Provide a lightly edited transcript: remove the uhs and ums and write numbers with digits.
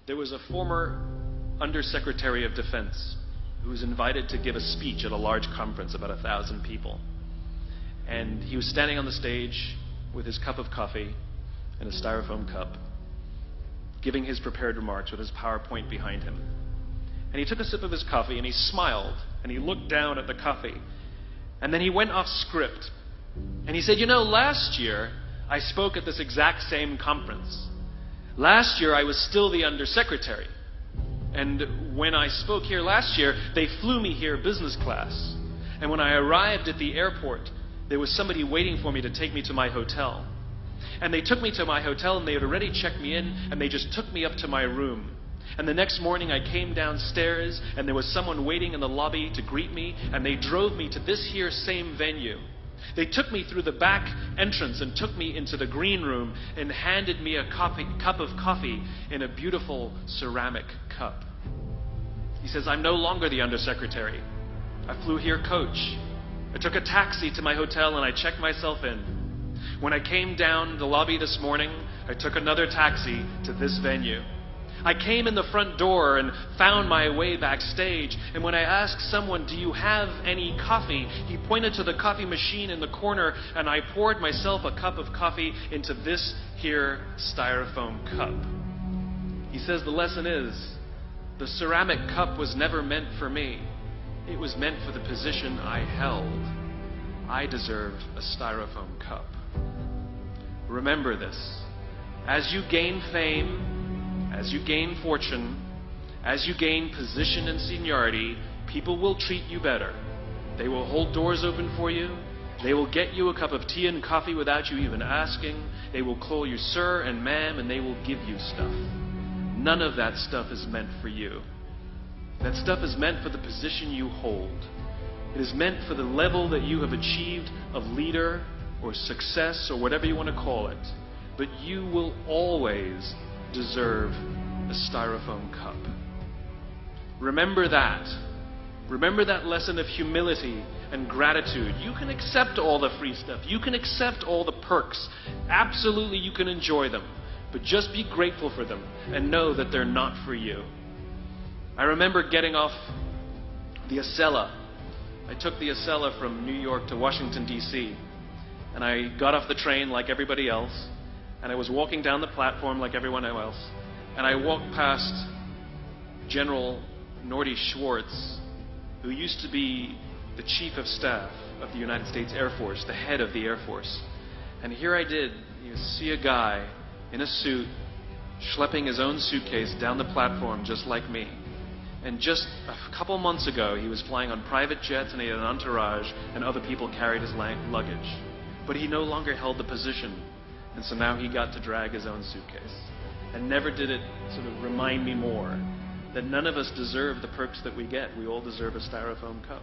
There was a former Undersecretary of Defense who was invited to give a speech at a large conference, about 1,000 people. And he was standing on the stage with his cup of coffee and a styrofoam cup, giving his prepared remarks with his PowerPoint behind him. And he took a sip of his coffee and he smiled and he looked down at the coffee. And then he went off script. And he said, "You know, last year I spoke at this exact same conference. Last year I was still the Undersecretary. And when I spoke here last year, they flew me here business class. And when I arrived at the airport, there was somebody waiting for me to take me to my hotel. And they took me to my hotel and they had already checked me in and they just took me up to my room. And the next morning I came downstairs and there was someone waiting in the lobby to greet me and they drove me to this here same venue. They took me through the back entrance and took me into the green room and handed me a cup of coffee in a beautiful ceramic cup." He says, "I'm no longer the Undersecretary. I flew here coach. I took a taxi to my hotel and I checked myself in. When I came down the lobby this morning, I took another taxi to this venue. I came in the front door and found my way backstage, and when I asked someone, 'Do you have any coffee?' he pointed to the coffee machine in the corner, and I poured myself a cup of coffee into this here styrofoam cup." He says the lesson is, the ceramic cup was never meant for me. It was meant for the position I held. I deserved a styrofoam cup. Remember this. As you gain fame, as you gain fortune, as you gain position and seniority, people will treat you better. They will hold doors open for you. They will get you a cup of tea and coffee without you even asking. They will call you sir and ma'am, and they will give you stuff. None of that stuff is meant for you. That stuff is meant for the position you hold. It is meant for the level that you have achieved of leader or success or whatever you want to call it. But you will always deserve a styrofoam cup. Remember that. Remember that lesson of humility and gratitude. You can accept all the free stuff. You can accept all the perks. Absolutely, you can enjoy them. But just be grateful for them and know that they're not for you. I remember getting off the Acela. I took the Acela from New York to Washington, D.C. And I got off the train like everybody else. And I was walking down the platform like everyone else. And I walked past General Norty Schwartz, who used to be the Chief of Staff of the United States Air Force, the head of the Air Force. And here I did, see a guy in a suit schlepping his own suitcase down the platform just like me. And just a couple months ago, he was flying on private jets and he had an entourage and other people carried his luggage. But he no longer held the position. And so now he got to drag his own suitcase. And never did it sort of remind me more that none of us deserve the perks that we get. We all deserve a styrofoam cup.